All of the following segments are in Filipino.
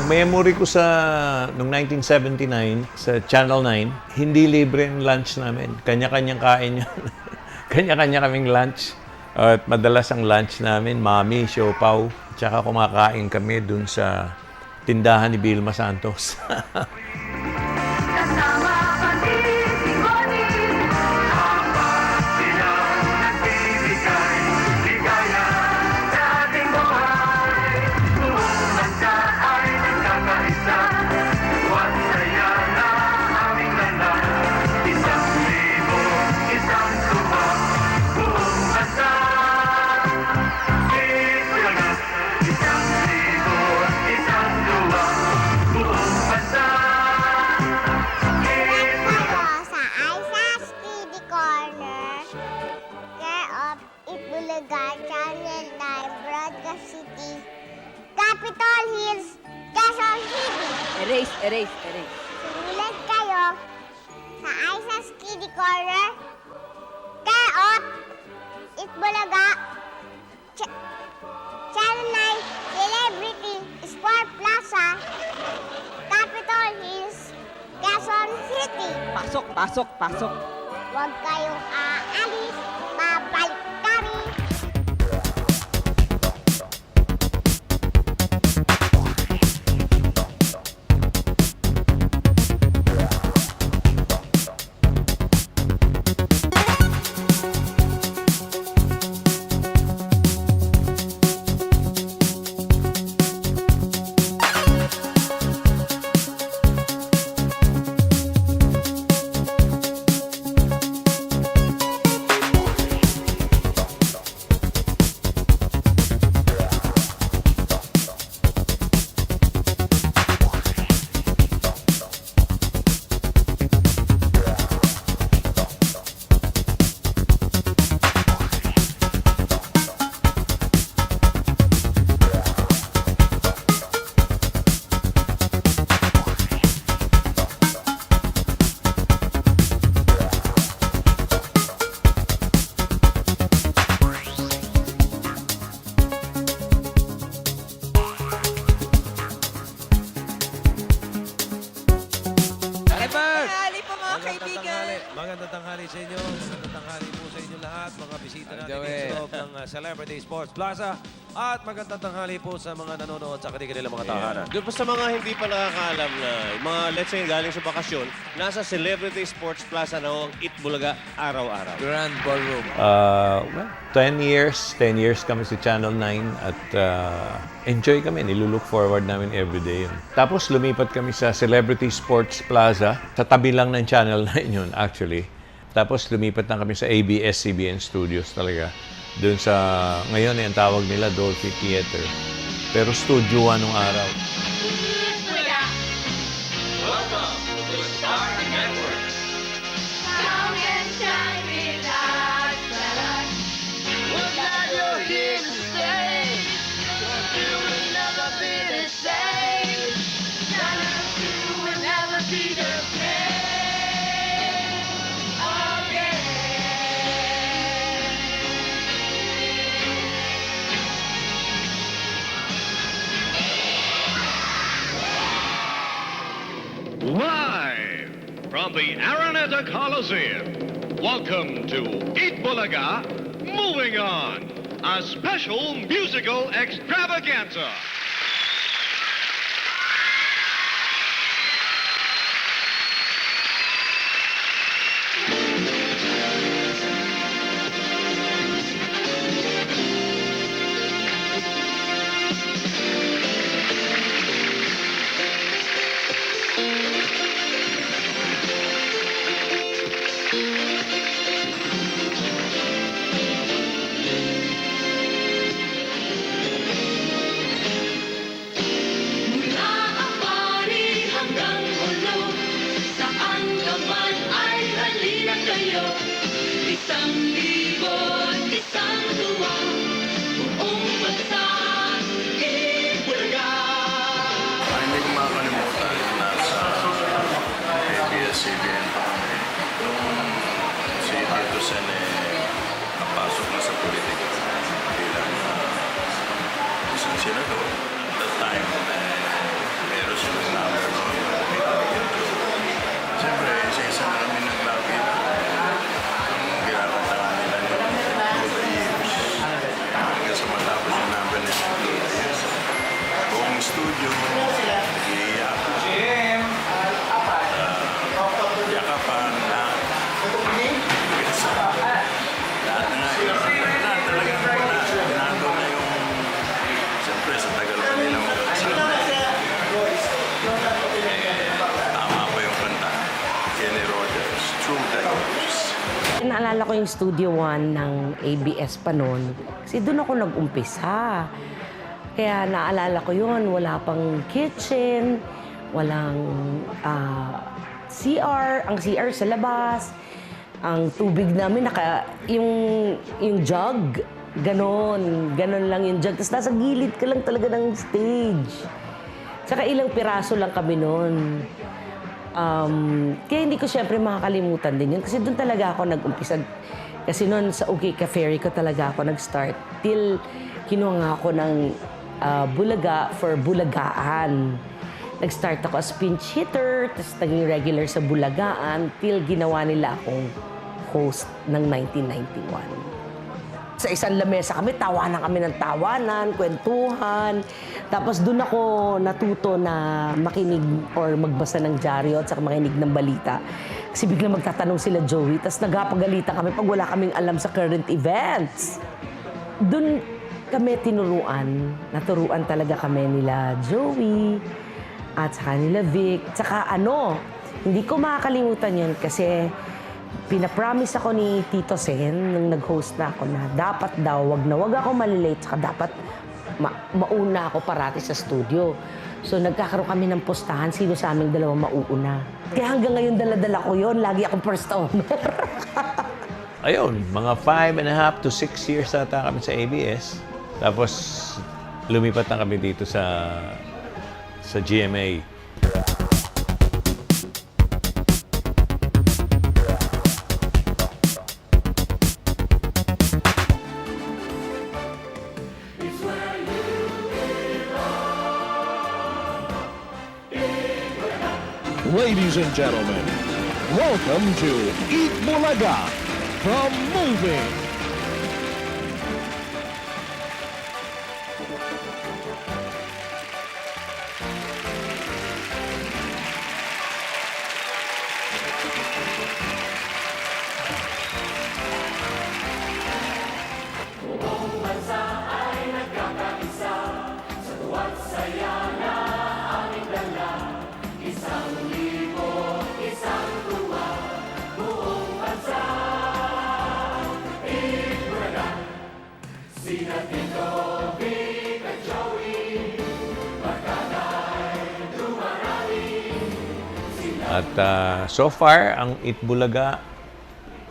memory ko noong 1979 sa Channel 9, hindi libre ang lunch namin. Kanya-kanyang kain yun. Kanya-kanya kaming lunch. At madalas ang lunch namin, mami, siopaw. Tsaka kumakain kami dun sa tindahan ni Vilma Santos. Channel 9, Broadcast City, Capitol Hills, Quezon City. Erase. Sumulat kayo sa Aisa's Kiddie Corner, Keot, Itbulaga, Channel 9, Celebrity, Sport Plaza, Capitol Hills, Quezon City. Pasok. Huwag kayong aalis, babalik kami. Tanghali po mga kaibigan. Magandang tanghali sa inyo. Magandang tanghali po sa inyo lahat. Mga bisita natin sa loob ng Celebrity Sports Plaza. At magandang tanghali po sa mga nanonood sa kanilang mga tahanan. Doon po sa mga hindi pa nakakaalam na mga let's say galing sa bakasyon, nasa Celebrity Sports Plaza na ho ang Itbulaga araw-araw. Grand Ballroom. 10 years kami sa Channel 9 at enjoy kami. Nilulook forward namin everyday yun. Tapos lumipat kami sa Celebrity Sports Plaza. Sa tabi lang ng Channel 9 yun actually. Tapos lumipat na kami sa ABS-CBN Studios talaga. Doon sa, ngayon ang tawag nila Dolphy Theater. Pero studio nung araw. Live from the Araneta Coliseum, welcome to Itbulaga Moving On, a special musical extravaganza. Hindi ko makakalimutan na sa ABS-CBN pa kami. Nung si Tito Sen napasok na sa politika bilang isang senador. At that time, naalala ko yung Studio One ng ABS pa noon. Kasi doon ako nag-umpisa. Kaya naalala ko yun, wala pang kitchen, walang CR, ang CR sa labas. Ang tubig namin, yung jug, ganon lang yung jug. Tapos nasa gilid ka lang talaga ng stage. Tsaka ilang piraso lang kami noon. Kaya hindi ko siyempre makakalimutan din yun. Kasi doon talaga ako nag-umpisa. Kasi noon sa OK Ka Ferry ko talaga ako nag-start. Till kinuha nga ako ng Bulaga for Bulagaan. Nag-start ako as pinch hitter, tapos naging regular sa Bulagaan, till ginawa nila akong host ng 1991. Sa isang lamesa kami, tawanan kami ng tawanan, kwentuhan. Tapos doon ako natuto na makinig or magbasa ng dyaryo at saka makinig ng balita. Kasi biglang magtatanong sila Joey, tapos nagpagalitan kami pag wala kaming alam sa current events. Doon kami naturuan talaga kami nila Joey at saka nila Vic. Tsaka hindi ko makakalimutan yun kasi pinapromise ako ni Tito Sen nung nag-host na ako na dapat daw, wag ako malilate, tsaka dapat mauna ako parati sa studio. So nagkakaroon kami ng postahan, sino sa aming dalawa mauuna. Kaya hanggang ngayon dala-dala ko yun, lagi akong first honor. Ayun, mga 5.5 to 6 years ata kami sa ABS. Tapos lumipat na kami dito sa GMA. Ladies and gentlemen, welcome to Eat Bulaga from Moving. At so far, ang Eat Bulaga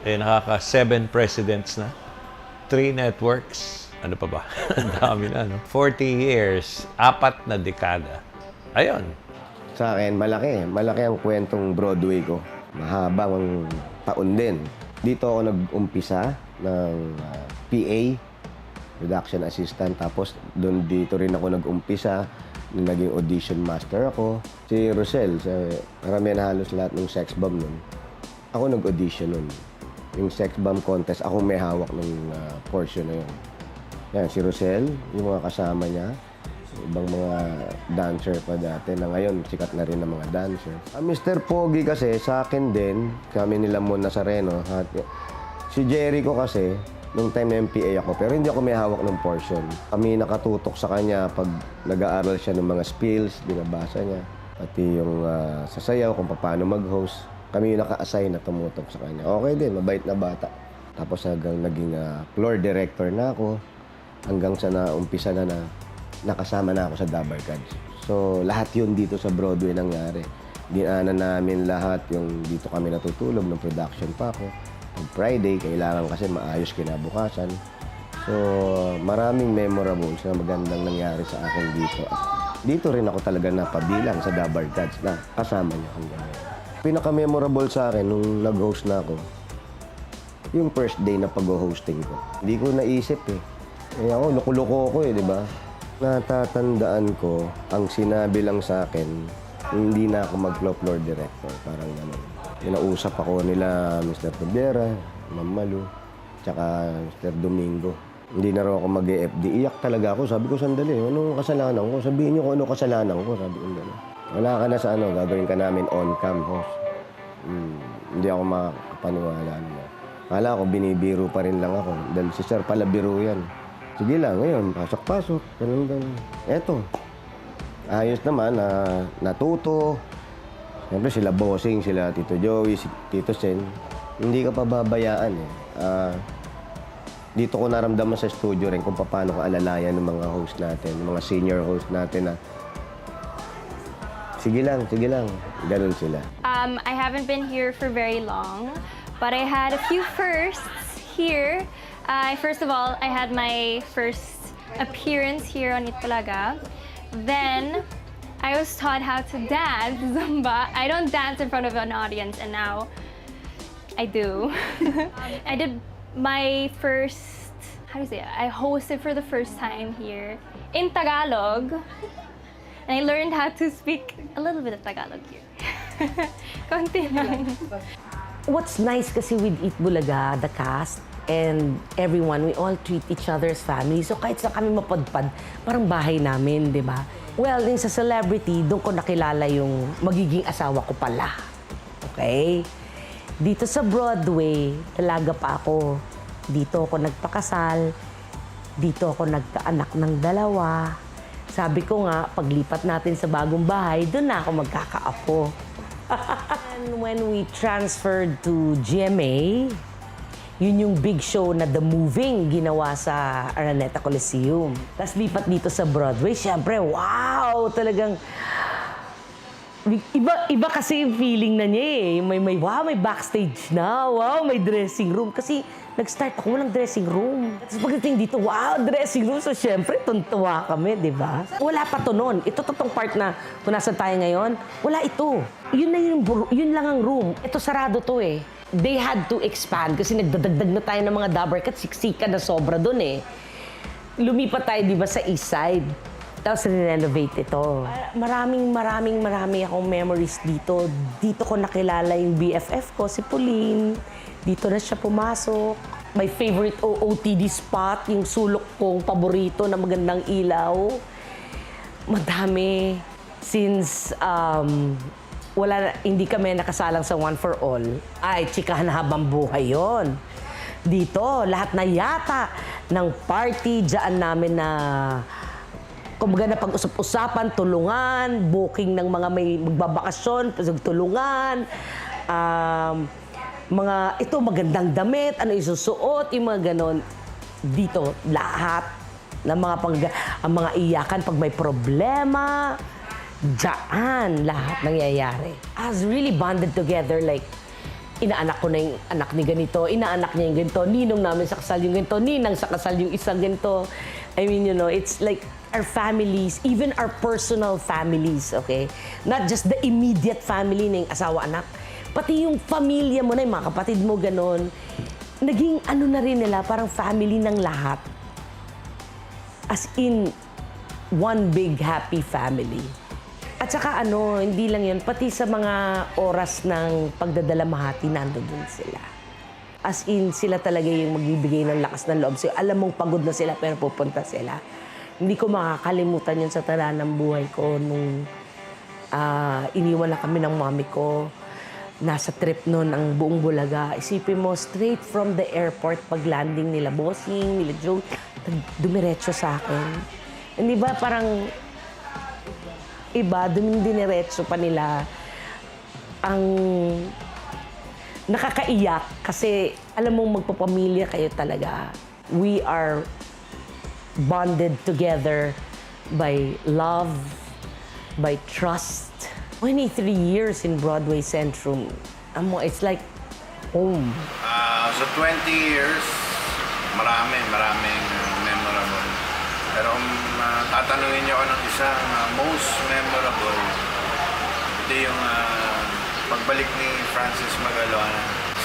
nakaka-7 presidents na. 3 networks. Ano pa ba? Ang dami na, no? 40 years, 4 na dekada. Ayun. Sa akin, malaki. Malaki ang kwentong Broadway ko. Mahabang taon din. Dito ako nag-umpisa ng PA, production assistant. Tapos dito rin ako nag-umpisa nung naging audition master ako. Si Rosel, karamihan halos lahat ng sex bomb nun. Ako nag-audition nun. Yung sex bomb contest, ako may hawak ng portion na yun. Yan, si Rosel, yung mga kasama niya, ibang mga dancer pa dati na ngayon, sikat na rin ng mga dancer. Mr. Pogi kasi, sa akin din, kami nila Mon Nazareno. Si Jericho kasi, nung time na MPA ako, pero hindi ako may hawak ng portion. Kami nakatutok sa kanya pag nag-aaral siya ng mga skills, binabasa niya. Pati yung sasayaw, kung paano mag-host. Kami yung naka-assign na tumutok sa kanya. Okay din, mabait na bata. Tapos hanggang naging floor director na ako. Hanggang sa naumpisa na nakasama na ako sa Dabar Cats. So, lahat yun dito sa Broadway nangyari. Dinaanan namin lahat yung dito kami natutulog, ng production pa ako. Pag Friday, kailangan kasi maayos kinabukasan. So, maraming memorables na magandang nangyari sa akin dito. At dito rin ako talaga napabilang sa Dabar Cats na kasama niya hanggang ngayon. Pinaka-memorable sa akin nung nag-host na ako, yung first day na pag-hosting ko. Hindi ko naisip eh. Ako, loko-loko ko eh, di ba? Natatandaan ko, ang sinabi lang sa akin, hindi na ako mag-floor director, parang gano'n. Inausap ako nila Mr. Tubiera, Ma'am Malu, tsaka Mr. Domingo. Hindi na raw ako mag-FD. Iyak talaga ako. Sabi ko, sandali, anong kasalanan ko? Sabihin niyo kung ano kasalanan ko. Sabi ko, gano'n. Wala ka na sa gagawin ka namin on-cam host. Hindi ako makapaniwala nila. Kala ko, binibiro pa rin lang ako. Dahil si Sir pala biro yan. Sige lang, ngayon, pasok-pasok, ganun. Eto, ayos naman, natuto. Siyempre sila Bossing, sila Tito Joey, si Tito Sen. Hindi ka pababayaan eh. Dito ko naramdaman sa studio rin kung paano ka alalayan ng mga host natin, ng mga senior host natin na sige lang, ganun sila. I haven't been here for very long, but I had a few firsts here. First of all, I had my first appearance here on Itbulaga. Then, I was taught how to dance Zumba. I don't dance in front of an audience, and now I do. I did my first, how do you say it? I hosted for the first time here in Tagalog. And I learned how to speak a little bit of Tagalog here. Konti lang. What's nice kasi with Eat Bulaga, the cast, and everyone, we all treat each other as family. So kahit sa kami mapadpad, parang bahay namin, di ba? Well, yung sa celebrity, doon ko nakilala yung magiging asawa ko pala. Okay? Dito sa Broadway, talaga pa ako. Dito ako nagpakasal. Dito ako nagkaanak ng 2. Sabi ko nga, paglipat natin sa bagong bahay, doon na ako magkakaapo. And when we transferred to GMA, yun yung big show na The Moving ginawa sa Araneta Coliseum. Tapos lipat dito sa Broadway, syempre, wow! Talagang iba kasi yung feeling na niya eh. May backstage na. Wow, may dressing room. Kasi nag-start ako, walang dressing room. Tapos pagdating dito, wow, dressing room. So, syempre, tuntua kami, di ba? Wala pa to noon. Ito tong part na kung nasan tayo ngayon, wala ito. Yun lang ang room. Ito, sarado to eh. They had to expand kasi nagdadagdag na tayo ng mga dabber kat siksika na sobra doon eh. Lumipat tayo, di ba, sa east side. Tapos renovate ito. Marami akong memories dito. Dito ko nakilala yung BFF ko, si Pauline. Dito na siya pumasok. My favorite OOTD spot, yung sulok kong paborito na magandang ilaw. Madami. Since hindi kami nakasalang sa One for All, ay chikahan habang buhay yon. Dito, lahat na yata ng party dyan namin na kumbaga na pag-usap-usapan, tulungan, booking ng mga may magbabakasyon, tulungan, ito magandang damit, ano isusuot, yung mga ganon. Dito, lahat ng ang mga iyakan pag may problema, dyan lahat nangyayari. I was really bonded together, like, inaanak ko na yung anak ni ganito, inaanak niya yung ganito, ninong namin sa kasal yung ganito, ninang sa kasal yung isang ganito. I mean, it's like our families, even our personal families, okay? Not just the immediate family ng asawa, anak. Pati yung pamilya mo na, yung mga kapatid mo, ganon. Naging ano na rin nila, parang family ng lahat. As in, one big happy family. At saka hindi lang yun, pati sa mga oras ng pagdadalamhati, nandoon sila. As in, sila talaga yung magbibigay ng lakas ng loob. So, alam mong pagod na sila, pero pupunta sila. Hindi ko makakalimutan yun sa tala ng buhay ko nung iniwan na kami ng mami ko. Nasa trip noon ang buong Bulaga. Isipin mo, straight from the airport, pag-landing nila Bossing, nila Joe, dumiretso sa akin. Hindi ba parang iba, diniretso pa nila ang nakakaiyak kasi alam mong magpapamilya kayo talaga. We are bonded together by love, by trust. 23 years in Broadway Centrum. It's like home. Sa 20 years, maraming memorable. Pero kung tatanungin niyo ako ng isang most memorable, ito yung pagbalik ni Francis Magaluan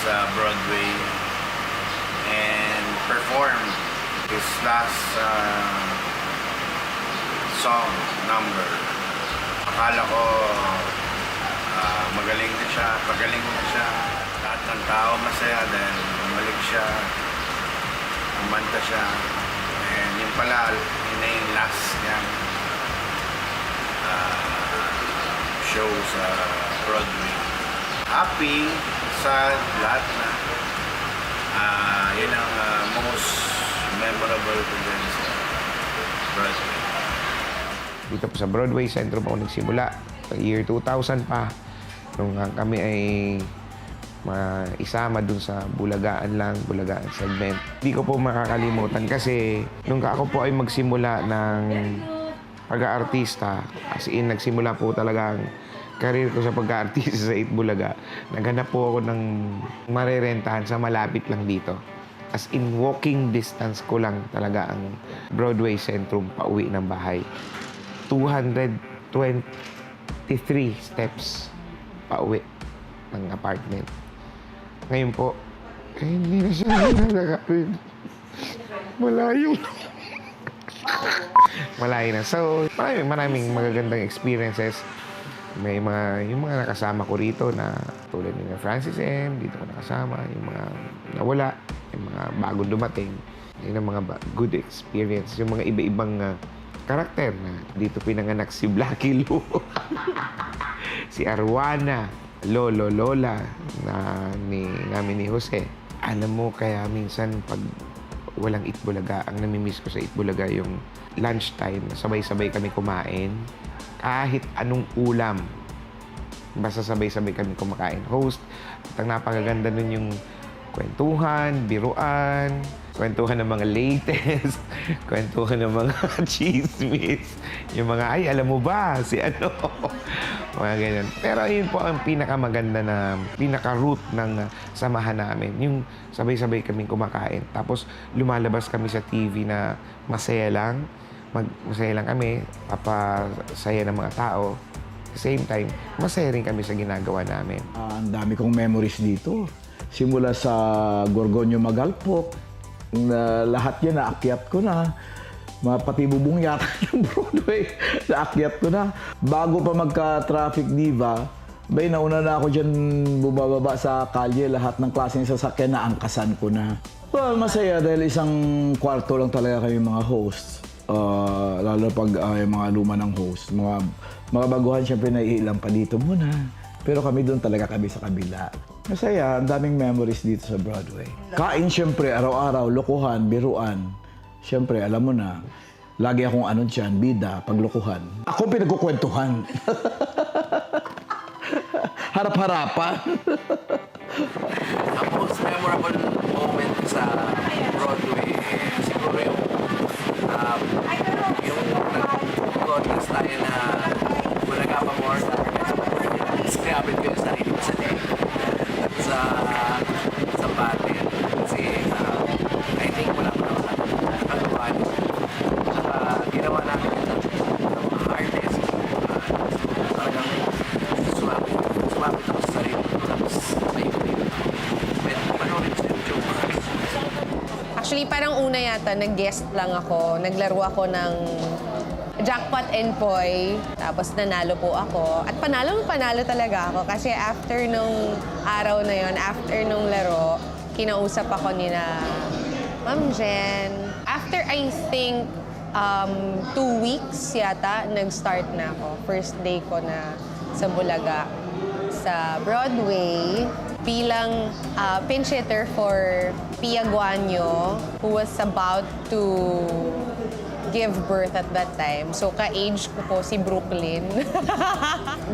sa Broadway and performed his last song, Number. Akala ko magaling na siya, pagaling na siya. Lahat ng tao masaya dahil bumalik siya, kumanta siya. And yun pala, yun na yung last niyang show sa Broadway. Happy, sad, lahat na. Yun ang most memorable ko din sa Broadway. Dito po sa Broadway Centrum ako nagsimula. Year 2000 pa. Nung kami ay isama dun sa Bulagaan segment. Hindi ko po makakalimutan kasi nung ako po ay magsimula ng pag-aartista, as in nagsimula po talaga ang career ko sa pag-aartista sa Itbulaga, naghanap po ako ng marerentahan sa malapit lang dito. As in walking distance ko lang talaga ang Broadway Centrum pauwi ng bahay. 223 steps pauwi ng apartment. Ngayon po, hindi na siya nakakapin. Malayo. Malayo na. So, maraming magagandang experiences. May yung mga nakasama ko rito na tulad ni Francis M, dito ko nakasama, yung mga nawala, yung mga bagong dumating. Yun ang mga good experience. Yung mga iba-ibang karakter na dito pinanganak si Blackie Lou, si Arwana, Lolo, Lola namin ni Jose. Alam mo, kaya minsan pag walang Itbulaga, ang namimiss ko sa Itbulaga yung lunchtime, sabay-sabay kami kumain. Kahit anong ulam, basta sabay-sabay kami kumakain. Host, at ang napakaganda nun yung kwentuhan, biruan, kwentuhan ng mga latest, kwentuhan ng mga chismis, yung mga, ay, alam mo ba, si ano, mga ganyan. Pero yun po ang pinakamaganda na, pinaka-root ng samahan namin, yung sabay-sabay kami kumakain. Tapos lumalabas kami sa TV na masaya lang, masaya lang kami, papasaya ng mga tao. At the same time, masaya rin kami sa ginagawa namin. Ang dami kong memories dito. Simula sa Gorgonio Magalpok, lahat yan naakyat ko na. Pati bubong yata yung Broadway, naakyat ko na. Bago pa magka-traffic diva, nauna na ako dyan bumababa sa kalye, lahat ng klaseng sasakyan na angkasan ko na. Well, masaya dahil isang kwarto lang talaga kami mga hosts. Lalo pag yung mga luma ng host. Mga baguhan, syempre naiilang pa dito muna. Pero kami doon talaga kami sa kabila. Masaya, ang daming memories dito sa Broadway. Kain syempre, araw-araw, lokohan, biruan. Syempre, alam mo na, lagi akong ano dyan, bida, paglokohan. Ako pinagkukwentuhan. Harap-harapan. Ang most memorable moment sa Broadway, siguro yung nag-audience tayo na Bulaga pa more scrapin ko yung sarili ko sa leg at sa battle kasi I think wala ko naman nakagawa tsaka ginawa namin yun ng mga artist talagang sumapit ako sa sarili ko tapos sa iyo panoorin sa YouTube. Actually, parang una yata, nag-guest lang ako. Naglaro ako ng Jackpot and Poy. Tapos nanalo po ako. At panalo talaga ako. Kasi after nung araw na yon, after nung laro, kinausap ako ni na Ma'am Jen. After, I think, 2 weeks yata, nag-start na ako. First day ko na sa Bulaga, sa Broadway. Bilang pinch hitter for Pia Guanyo, who was about to give birth at that time. So, ka-age ko po si Brooklyn.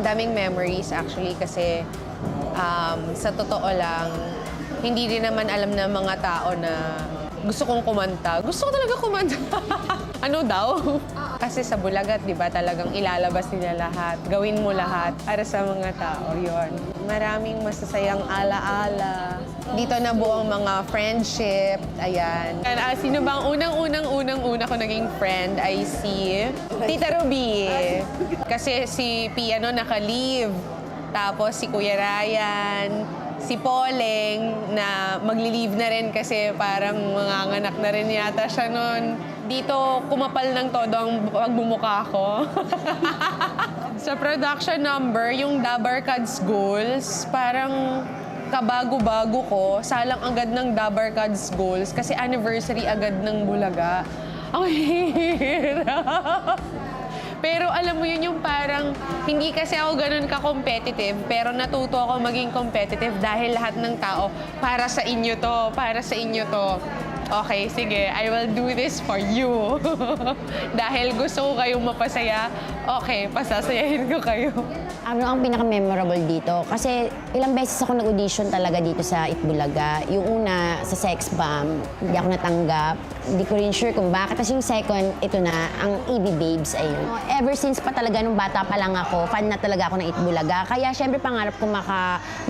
Daming memories actually kasi sa totoo lang, hindi rin naman alam ng mga tao na gusto kong kumanta. Gusto ko talaga kumanta. Ano daw? Kasi sa Bulaga, di ba, talagang ilalabas nila lahat. Gawin mo lahat para sa mga tao. Yun. Maraming masasayang ala-ala. Dito na buong mga friendship. Ayan. Sino bang unang-una ko naging friend ay si Tita Ruby. Kasi si Piano naka-leave. Tapos si Kuya Ryan, si Poleng na magli-leave na rin kasi parang manganganak na rin yata siya nun. Dito, kumapal ng todo ang pagbumuka ko. Sa production number, yung Dabar Cuds Goals, parang kabago-bago ko. Salang agad ng Dabar Cuds Goals kasi anniversary agad ng Bulaga. Ang hirap! Pero alam mo yun yung parang, hindi kasi ako ganun ka-competitive, pero natuto ako maging competitive dahil lahat ng tao, para sa inyo to, para sa inyo to. okay, sige, I will do this for you. Dahil gusto ko kayong mapasaya, okay, pasasayahin ko kayo. Ano ang pinaka-memorable dito? Kasi ilang beses ako nag-audition talaga dito sa Itbulaga. Yung una, sa Sex Bomb, hindi ako natanggap. Hindi ko rin sure kung bakit. Tapos yung second, ito na, ang EB Babes, ayun. Ever since pa talaga, nung bata pa lang ako, fan na talaga ako ng Itbulaga. Kaya syempre pangarap ko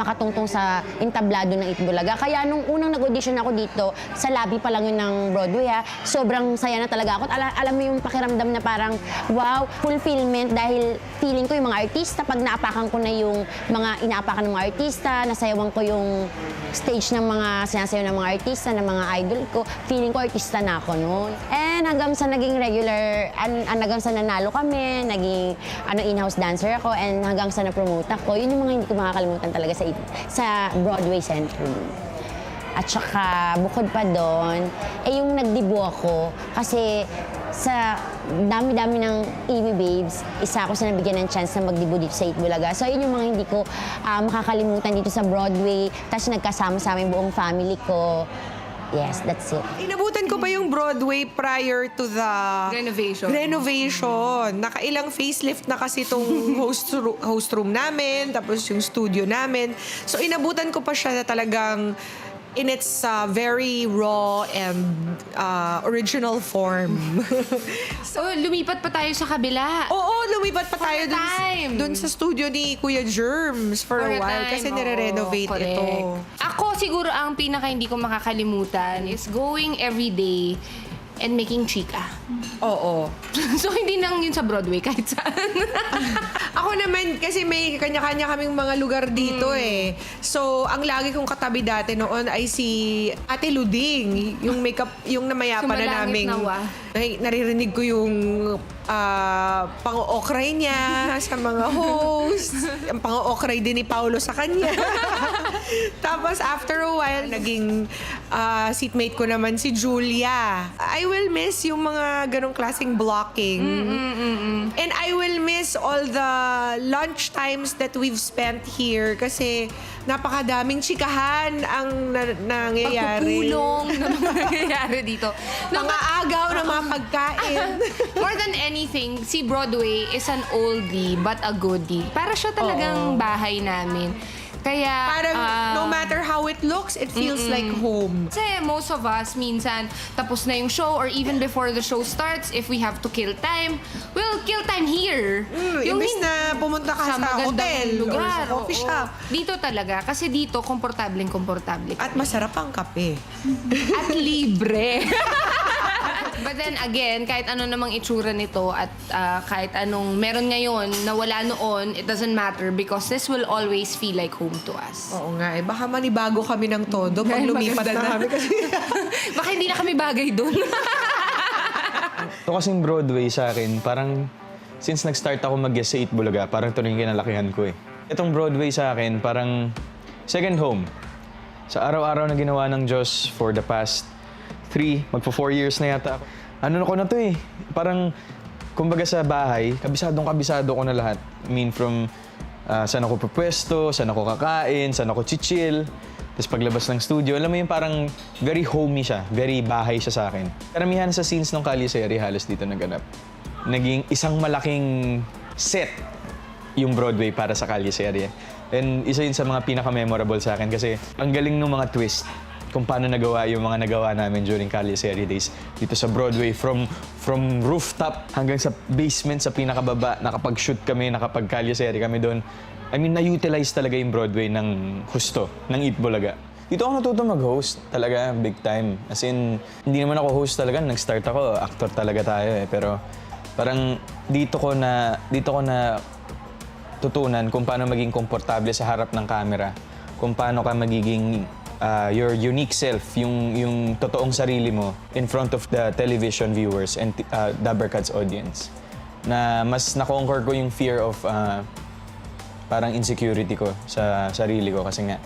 makatungtong sa entablado ng Itbulaga. Kaya nung unang nag-audition ako dito, sa lobby pa lang yun ng Broadway, sobrang saya na talaga ako. At alam mo yung pakiramdam na parang, wow, fulfillment dahil feeling ko yung mga artista, pag naapakan ko na yung mga inaapakan ng mga artista, nasayawan ko yung stage ng mga sinasayaw ng mga artista, ng mga idol ko, feeling ko artista na ako noon. And hanggang sa naging regular, hanggang sa nanalo kami, naging in-house dancer ako, and hanggang sa na-promote ako, yun yung mga hindi ko makakalimutan talaga sa Broadway Centrum. At saka, bukod pa doon, yung nagdibo ako kasi sa dami-dami ng EB Babes, isa ako sa nabigyan ng chance na magdibo dito sa Itbulaga. So, yun yung mga hindi ko makakalimutan dito sa Broadway. Tapos nagkasama sa aming buong family ko. Yes, that's it. Inabutan ko pa yung Broadway prior to the renovation. Nakailang facelift na kasi itong host room namin, tapos yung studio namin. So, inabutan ko pa siya na talagang in its very raw and original form. So, lumipat pa tayo sa kabila. Oo, lumipat pa tayo dun sa studio ni Kuya Germs for a while kasi nire-renovate ito. Ako siguro ang pinaka hindi ko makakalimutan is going every day and making chika. Oo. So, hindi lang yun sa Broadway, kahit saan. Ako naman, kasi may kanya-kanya kaming mga lugar dito eh. So, ang lagi kong katabi dati noon ay si Ate Luding. Yung makeup, yung namayapa na Sumalangit naming... nawa. Naririnig ko yung pang-okray niya sa mga hosts. Ang pang-okray din ni Paulo sa kanya. Tapos, after a while, naging seatmate ko naman si Julia. I will miss yung mga ganong klaseng blocking. And I will miss all the lunch times that we've spent here kasi napakadaming chikahan ang nangyayari. Pagpupulong na nangyayari dito. Mga agaw na mga pagkain. More than anything, si Broadway is an oldie but a goodie. Para siya talagang bahay namin. Kaya, parang no matter how it looks, it feels like home. Kasi most of us, minsan, tapos na yung show or even before the show starts, if we have to kill time, we'll kill time here. Imbes na pumunta ka sa hotel lugar, or sa coffee shop. Dito talaga. Kasi dito, komportableng. At masarap ang kape. At libre. But then again, kahit ano namang itsura nito at kahit anong meron ngayon na wala noon, it doesn't matter because this will always feel like home to us. Oo nga eh. Baka manibago kami ng todo pag lumipat na kami kasi... Baka hindi na kami bagay doon. Ito kasing Broadway sa akin, parang since nag-start ako mag-guest sa Itbulaga, parang ito rin yung kinalakihan ko eh. Itong Broadway sa akin, parang second home. Sa araw-araw na ginawa ng Diyos for the past 4 years na yata ako. Ano ko na to eh. Parang, kumbaga sa bahay, kabisado ko na lahat. I mean, from saan ako pupwesto, saan ako kakain, saan ako chichill. Tapos paglabas ng studio, alam mo yung parang very homey siya, very bahay siya sa akin. Karamihan sa scenes ng Kalye Serie halos dito naganap. Naging isang malaking set yung Broadway para sa Kalye Serie. And isa yun sa mga pinaka-memorable sa akin kasi ang galing ng mga twist kung paano nagawa yung mga nagawa namin during Kalye Serie days dito sa Broadway. From rooftop hanggang sa basement, sa pinakababa, nakapag-shoot kami, nakapag-Kalye Serie kami doon. I mean, na-utilize talaga yung Broadway ng husto, ng Itbulaga. Dito ako natuto mag-host talaga, big time. As in, hindi naman ako host talaga. Nag-start ako, actor talaga tayo eh. Pero parang dito ko na tutunan kung paano maging komportable sa harap ng camera. Kung paano ka magiging your unique self, yung totoong sarili mo in front of the television viewers and Dabbercats audience. Na mas na-conquer ko yung fear of parang insecurity ko sa sarili ko kasi nga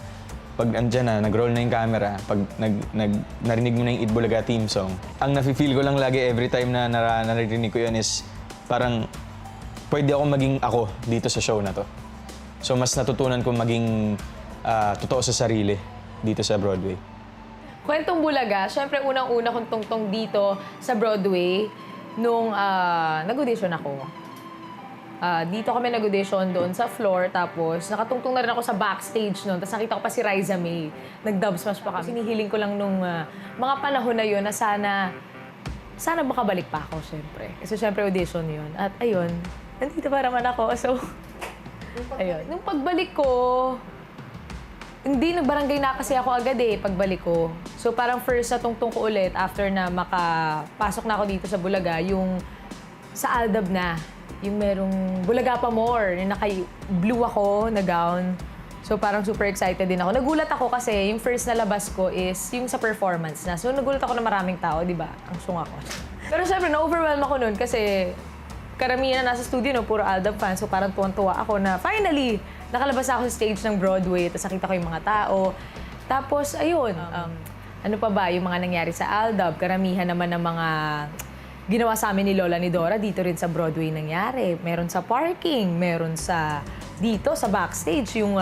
pag andyan na, nag-roll na yung camera, pag narinig mo na yung Itbulaga theme song, ang nafe-feel ko lang lagi every time na narinig ko yun is parang pwede ako maging ako dito sa show na to. So mas natutunan ko maging totoo sa sarili dito sa Broadway. Kwentong Bulaga, syempre unang-una kong tungtong dito sa Broadway nung nag-audition ako. Dito kami nag-audition doon sa floor, tapos nakatungtong na rin ako sa backstage noon. Tapos nakita ko pa si Riza May. Nag-dub smash pa kami. Sinihiling ko lang nung mga panahon na yun na sana makabalik pa ako, syempre. Kasi syempre audition yun. At ayun, nandito pa naman ako. So, ayun. Nung pagbalik ko, hindi, nagbarangay na kasi ako agad pagbalik ko. So parang first na tungtong ko ulit after na makapasok na ako dito sa Bulaga, yung sa Aldab na. Yung merong Bulaga pa more, yung naka-blue ako na gown. So parang super excited din ako. Nagulat ako kasi yung first na labas ko is yung sa performance na. So nagulat ako na maraming tao, di ba? Ang sung ako. Pero syempre, na-overwhelm ako nun kasi karamihan na nasa studio, no, puro Aldab fans. So parang tuwan-tuwa ako na finally, nakalabas ako sa stage ng Broadway, tapos nakita ko yung mga tao. Tapos, ayun, ano pa ba, yung mga nangyari sa Aldab, karamihan naman ng mga ginawa sa amin ni Lola ni Dora, dito rin sa Broadway nangyari. Meron sa parking, meron sa dito, sa backstage, yung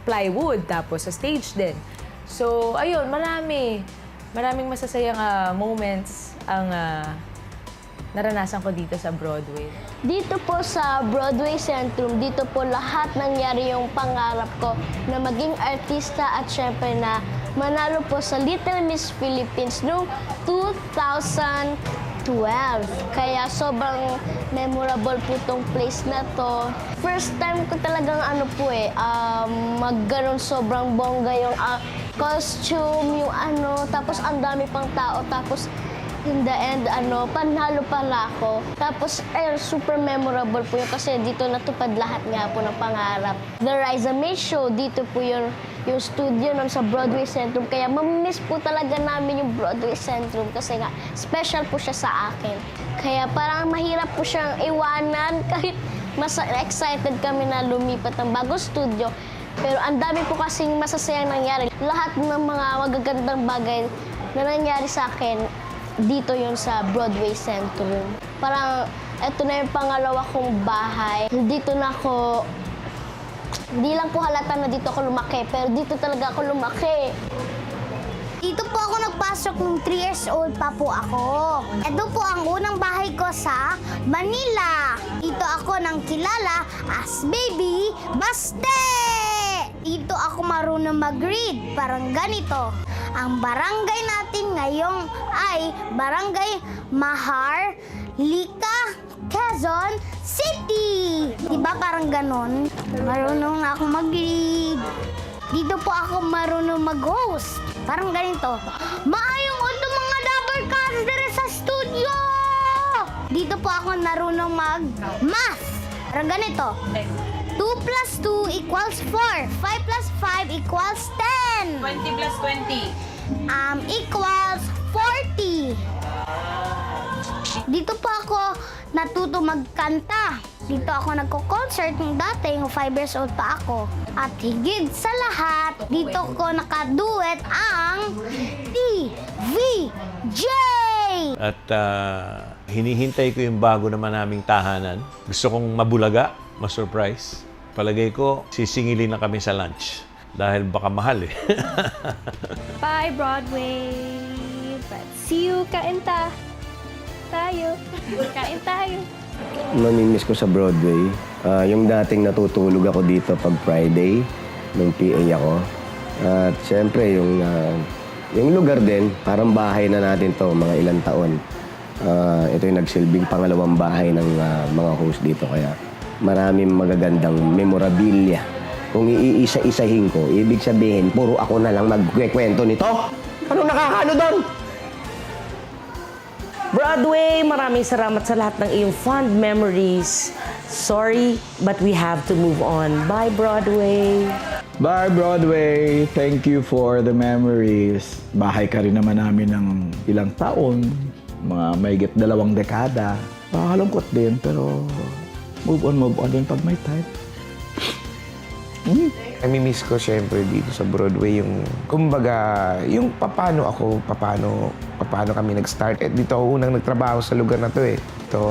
plywood, tapos sa stage din. So, ayun, maraming masasayang moments ang naranasan ko dito sa Broadway. Dito po sa Broadway Centrum, dito po lahat nangyari yung pangarap ko na maging artista at syempre na manalo po sa Little Miss Philippines noong 2012. Kaya sobrang memorable po tong place na to. First time ko talagang magganon sobrang bongga yung costume, yung tapos ang dami pang tao, tapos in the end, panalo pala ako. Tapos, super memorable po yun kasi dito natupad lahat nga po ng pangarap. The Riza May Show, dito po yung studio nun sa Broadway Centrum. Kaya mamimiss po talaga namin yung Broadway Centrum kasi nga, special po siya sa akin. Kaya parang mahirap po siyang iwanan kahit mas excited kami na lumipat ng bagong studio. Pero ang dami po kasing masasayang nangyari. Lahat ng mga magagandang bagay na nangyari sa akin, dito yun sa Broadway Centrum. Parang, eto na yung pangalawa kong bahay. Dito na ako, hindi lang po halata na dito ako lumaki, pero dito talaga ako lumaki. Dito po ako nagpasok nung 3 years old pa po ako. Ito po ang unang bahay ko sa Manila. Dito ako nang kilala as Baby Baste! Dito ako marunong mag-read, parang ganito. Ang barangay natin ngayong ay Barangay Maharlika, Quezon City. Diba parang ganon? Marunong na ako mag-read. Dito po ako marunong mag-host. Parang ganito. Maayong unto mga Dabarcast dire sa studio! Dito po ako marunong mag-math. Parang ganito. 2 plus 2 equals 4. 5 plus 5 equals 10. 20 plus 20. Equals 40. Dito po ako natuto magkanta. Dito ako nagko-concert ng dati, yung 5 years old pa ako. At higit sa lahat, dito ko nakaduet ang TVJ! At hinihintay ko yung bago naman naming tahanan. Gusto kong mabulaga, ma-surprise. Palagay ko, sisingilin na kami sa lunch. Dahil baka mahal Bye, Broadway! Let's see you. Kain tayo. Kain tayo. Mamimiss ko sa Broadway. Yung dating natutulog ako dito pag Friday, nung PA ako. At siyempre, yung lugar din, parang bahay na natin to mga ilang taon. Ito yung nagsilbing pangalawang bahay ng mga host dito. Kaya maraming magagandang memorabilia. Kung iisa-isahin ko, ibig sabihin, puro ako na lang magkwekwento nito. Ano nakakano doon? Broadway, maraming salamat sa lahat ng iyong fond memories. Sorry, but we have to move on. Bye, Broadway. Bye, Broadway. Thank you for the memories. Bahay ka rin naman namin ng ilang taon, mga mahigit 2 dekada. Nakakalungkot din, pero move on din pag may time. Nami-miss ko syempre dito sa Broadway yung, kumbaga, yung paano kami nag-start. Dito ako unang nagtrabaho sa lugar na to eh. Dito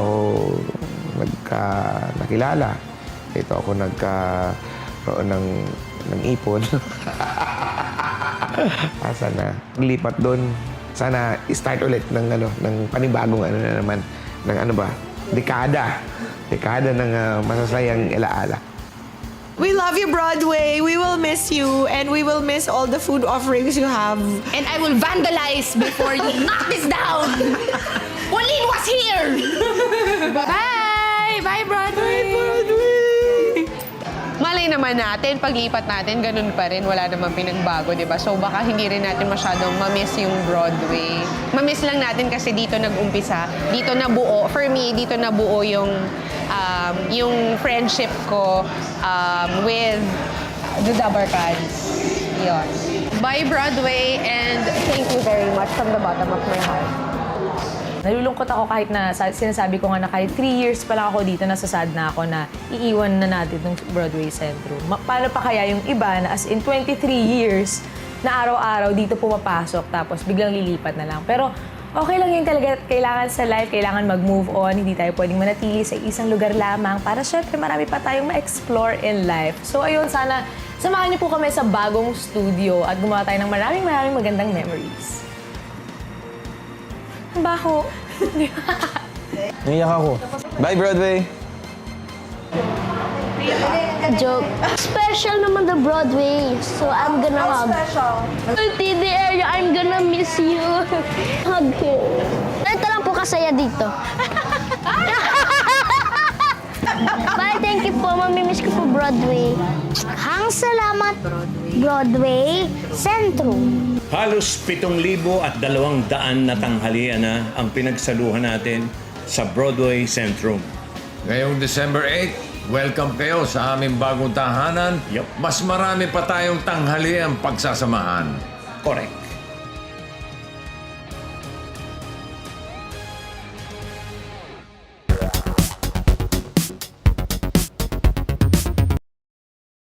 nakilala. Dito ako nagkaroon ng ipon. Sana lipat doon. Sana start ulit ng panibagong na naman, ng dekada ng masasayang alaala. We love you, Broadway. We will miss you, and we will miss all the food offerings you have. And I will vandalize before you knock this down. Pauline was here. Bye! Bye, Broadway! Bye, Broadway! Malay naman natin, paglipat natin, ganun pa rin. Wala namang pinagbago, di ba? So baka hindi rin natin masyadong mamiss yung Broadway. Mamiss lang natin kasi dito nag-umpisa. Dito nabuo. For me, dito nabuo yung friendship ko with the Dabarkads. Yun. Bye, Broadway, and thank you very much from the bottom of my heart. Nalulungkot ako kahit na sinasabi ko nga na kahit 3 years pa lang ako dito, nasasad na ako na iiwan na natin ng Broadway Centrum. Paano pa kaya yung iba na as in 23 years na araw-araw dito pumapasok tapos biglang lilipat na lang. Pero okay lang yun talaga. Kailangan sa life, kailangan mag-move on. Hindi tayo pwedeng manatili sa isang lugar lamang para syempre marami pa tayong ma-explore in life. So ayun, sana samahan niyo po kami sa bagong studio at gumawa tayo ng maraming magandang memories. Ang baho. Naiyak ako. Bye, Broadway! Joke. Special naman the Broadway, so I'm gonna hug. Special? TD area, I'm gonna miss you. Hug you. Ito lang po kasaya dito. Bye, thank you po. Mamimiss ko po Broadway. Hang salamat, Broadway Centrum. Halos 7,200 na tanghalian na ang pinagsaluhan natin sa Broadway Centrum. Ngayong December 8, welcome kayo sa aming bagong tahanan. Mas marami pa tayong tanghalian pagsasamahan. Correct.